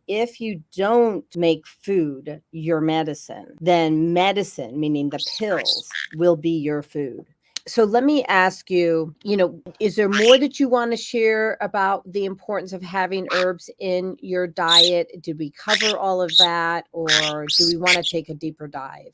if you don't make food your medicine, then medicine, meaning the pills, will be your food. So let me ask you, is there more that you want to share about the importance of having herbs in your diet? Did we cover all of that, or do we want to take a deeper dive?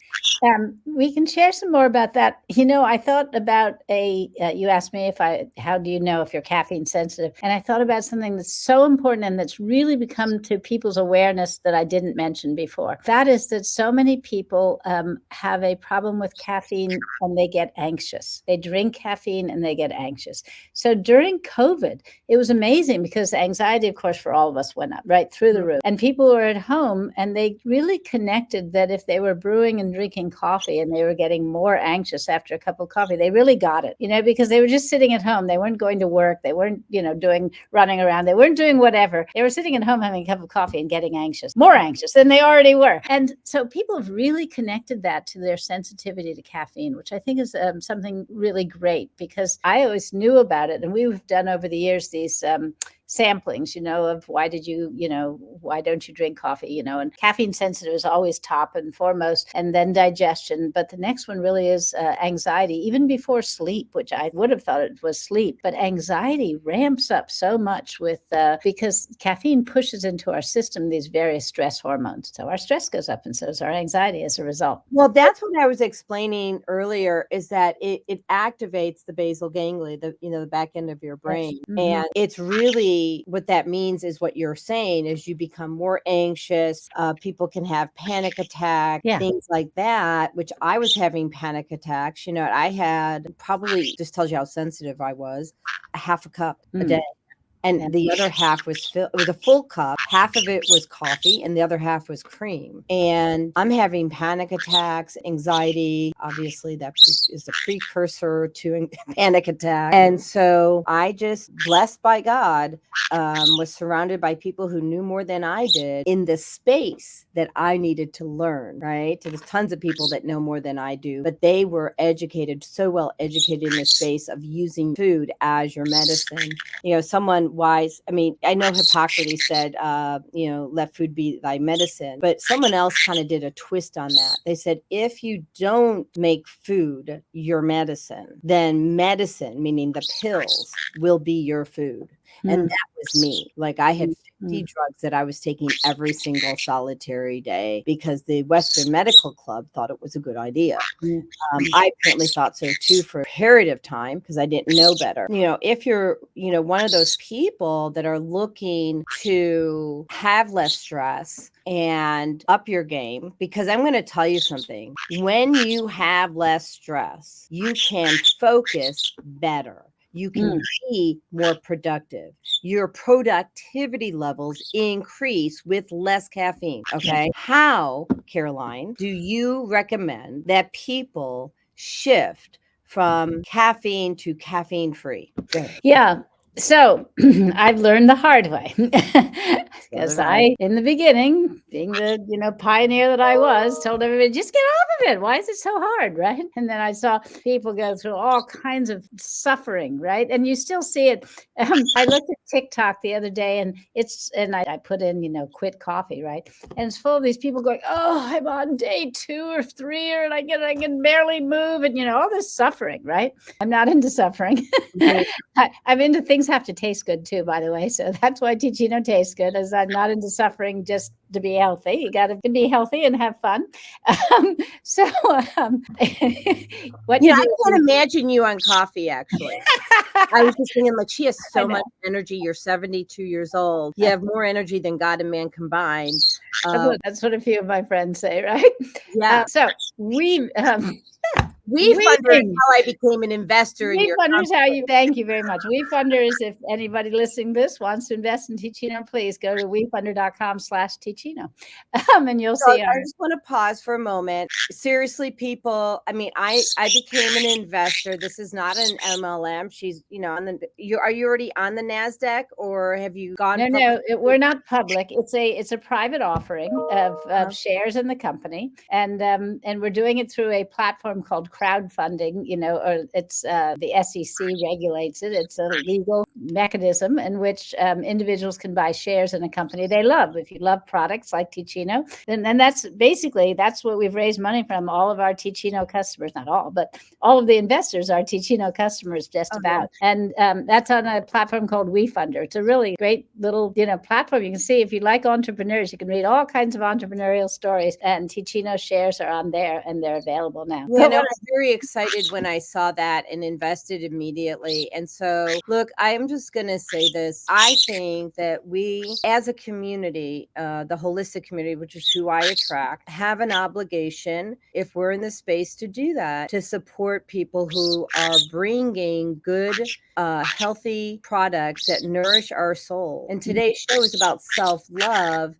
We can share some more about that. I thought about you asked me how do you know if you're caffeine sensitive? And I thought about something that's so important and that's really become to people's awareness that I didn't mention before. That is that so many people have a problem with caffeine and they get anxious. They drink caffeine and they get anxious. So during COVID, it was amazing because anxiety, of course, for all of us went up right through the roof. And people were at home and they really connected that if they were brewing and drinking coffee and they were getting more anxious after a cup of coffee, they really got it, because they were just sitting at home. They weren't going to work. They weren't, running around. They weren't doing whatever. They were sitting at home having a cup of coffee and getting anxious, more anxious than they already were. And so people have really connected that to their sensitivity to caffeine, which I think is something really great because I always knew about it. And we've done over the years these samplings, of why don't you drink coffee, and caffeine sensitive is always top and foremost, and then digestion. But the next one really is anxiety, even before sleep, which I would have thought it was sleep. But anxiety ramps up so much because caffeine pushes into our system these various stress hormones. So our stress goes up and so does our anxiety as a result. Well, that's what I was explaining earlier, is that it activates the basal ganglia, the back end of your brain. Mm-hmm. And it's really, what that means is what you're saying is you become more anxious. People can have panic attacks, things like that, which I was having panic attacks. I had, probably just tells you how sensitive I was, a half a cup a day. And the other half was it was a full cup. Half of it was coffee and the other half was cream. And I'm having panic attacks, anxiety. Obviously, that is the precursor to panic attack. And so I just, blessed by God, was surrounded by people who knew more than I did in the space that I needed to learn, right? So there's tons of people that know more than I do, but they were educated, so well educated in the space of using food as your medicine. Someone wise, I know Hippocrates said, let food be thy medicine, but someone else kind of did a twist on that. They said, if you don't make food your medicine, then medicine, meaning the pills, will be your food. And that was me. Like, I had 50 drugs that I was taking every single solitary day because the Western Medical Club thought it was a good idea. I apparently thought so too for a period of time because I didn't know better. If you're, one of those people that are looking to have less stress and up your game, because I'm going to tell you something. When you have less stress, you can focus better. You can be more productive. Your productivity levels increase with less caffeine. Okay. How, Caroline, do you recommend that people shift from caffeine to caffeine free? Yeah. So I've learned the hard way because in the beginning, being the pioneer that I was, told everybody, just get off of it. Why is it so hard? Right. And then I saw people go through all kinds of suffering. Right. And you still see it. I looked at TikTok the other day and I put in, quit coffee. Right. And it's full of these people going, oh, I'm on day 2 or 3 and I can barely move. And, all this suffering. Right. I'm not into suffering. I'm into things have to taste good too, by the way. So that's why Teeccino tastes good, as I'm not into suffering just to be healthy. You got to be healthy and have fun. What I can't imagine you on coffee, actually. I was just thinking, like, she has so much energy. You're 72 years old. You have more energy than God and man combined. That's what a few of my friends say, right? Yeah. So we WeFunders, how I became an investor in your company. Thank you very much. WeFunders, if anybody listening to this wants to invest in Teeccino, please go to wefunder.com/Teeccino. And you'll see. I just want to pause for a moment. Seriously, people, I became an investor. This is not an MLM. She's, are you already on the NASDAQ, or have you gone? No, we're not public. It's a private offering of shares in the company. And we're doing it through a platform called crowdfunding, or it's the SEC regulates it. It's a legal mechanism in which individuals can buy shares in a company they love. If you love products like Teeccino, then that's what we've raised money from. All of our Teeccino customers, not all, but all of the investors are Teeccino customers, just about. And that's on a platform called WeFunder. It's a really great little, platform. You can see, if you like entrepreneurs, you can read all kinds of entrepreneurial stories, and Teeccino shares are on there, and they're available now. Yeah, I was very excited when I saw that and invested immediately. And so, look, I'm just going to say this. I think that we, as a community, the holistic community, which is who I attract, have an obligation, if we're in the space to do that, to support people who are bringing good, healthy products that nourish our soul. And today's show is about self-love,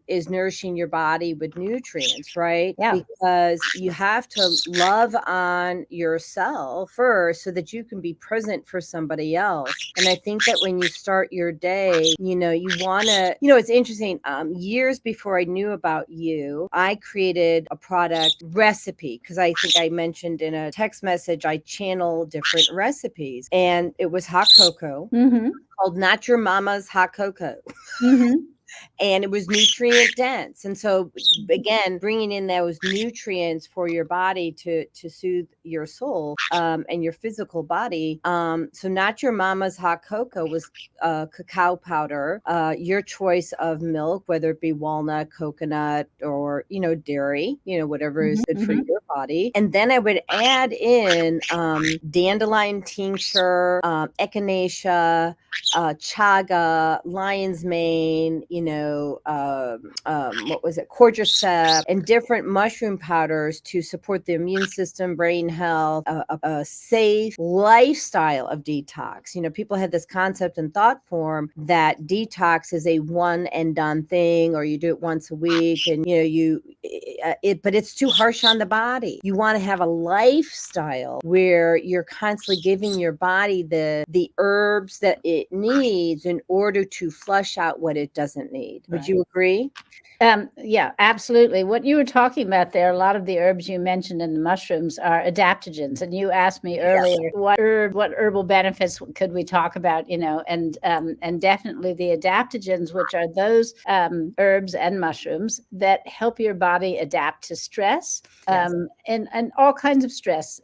is nourishing your body with nutrients, right? Yeah. Because you have to love on yourself first so that you can be present for somebody else. And I think that when you start your day, you want to, it's interesting. Years before I knew about you, I created a product recipe, because I think I mentioned in a text message, I channel different recipes, and it was hot cocoa, called Not Your Mama's Hot Cocoa. And it was nutrient dense. And so, again, bringing in those nutrients for your body to soothe your soul, and your physical body. So Not Your Mama's Hot Cocoa was cacao powder, your choice of milk, whether it be walnut, coconut, or, dairy, whatever is good for your body. And then I would add in dandelion tincture, echinacea, chaga, lion's mane, what was it, cordyceps, and different mushroom powders to support the immune system, brain health, a safe lifestyle of detox. People had this concept and thought form that detox is a one and done thing, or you do it once a week, and but it's too harsh on the body. You want to have a lifestyle where you're constantly giving your body the herbs that it needs in order to flush out what it doesn't need. Would you agree? Yeah, absolutely. What you were talking about there, a lot of the herbs you mentioned and the mushrooms are adaptogens. And you asked me earlier, what herbal benefits could we talk about, and definitely the adaptogens, which are those herbs and mushrooms that help your body adapt to stress, and all kinds of stress.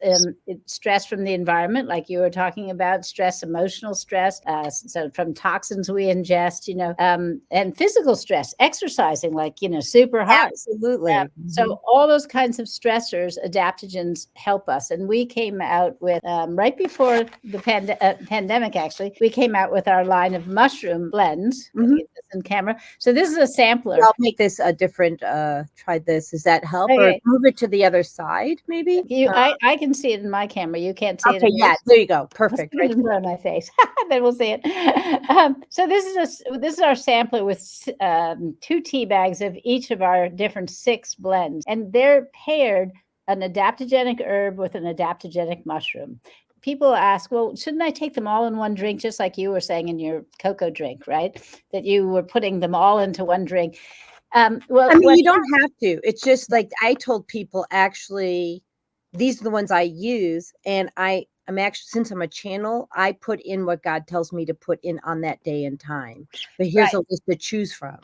Stress from the environment, like you were talking about, stress, emotional stress, so from toxins we ingest, and physical stress, exercising, like, super hard. Absolutely. So all those kinds of stressors, adaptogens help us. And we came out with, right before the pandemic, actually, we came out with our line of mushroom blends. Let me get this in camera. So this is a sampler. I'll make this a different, try this. Does that help? Okay. Or move it to the other side, maybe? I can see it in my camera. You can't see it. Okay, yeah, there you go. Perfect. Right in front of my face. Then we'll see it. So this is our sampler with 2 tea bags of each of our different 6 blends, and they're paired an adaptogenic herb with an adaptogenic mushroom. People ask, well, shouldn't I take them all in one drink, just like you were saying in your cocoa drink, right? That you were putting them all into one drink. Well, you don't have to. It's just like I told people, actually, these are the ones I use, and I'm actually, since I'm a channel, I put in what God tells me to put in on that day and time. But here's a list to choose from.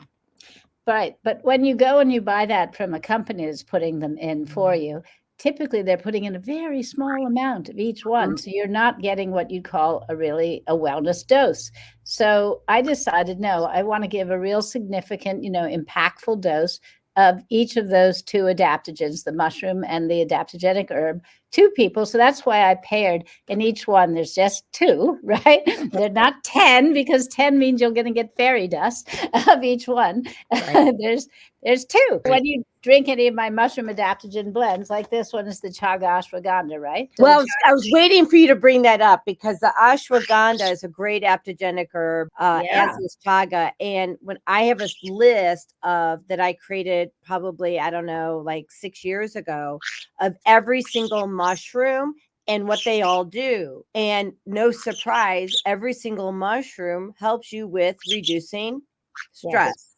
Right. But when you go and you buy that from a company that's putting them in for you, typically they're putting in a very small amount of each one. So you're not getting what you call a wellness dose. So I decided, no, I want to give a real significant, impactful dose of each of those 2 adaptogens, the mushroom and the adaptogenic herb, to people. So that's why I paired in each one. There's just 2, right? They're not 10, because 10 means you're going to get fairy dust of each one. Right. There's 2. When you drink any of my mushroom adaptogen blends, like this one is the chaga ashwagandha, right? So well, I was waiting for you to bring that up, because the ashwagandha is a great adaptogenic herb, as is chaga. And when I have a list that I created probably, I don't know, like 6 years ago, of every single mushroom and what they all do. And no surprise, every single mushroom helps you with reducing stress.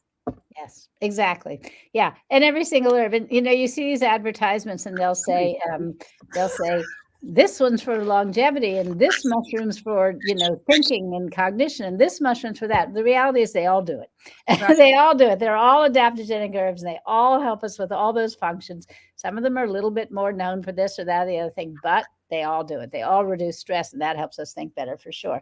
Yes, exactly. Yeah, and every single herb, and you see these advertisements, and they'll say this one's for longevity, and this mushroom's for thinking and cognition, and this mushroom's for that. The reality is, they all do it. Right. They all do it. They're all adaptogenic herbs, and they all help us with all those functions. Some of them are a little bit more known for this or that or the other thing, but they all do it. They all reduce stress, and that helps us think better for sure.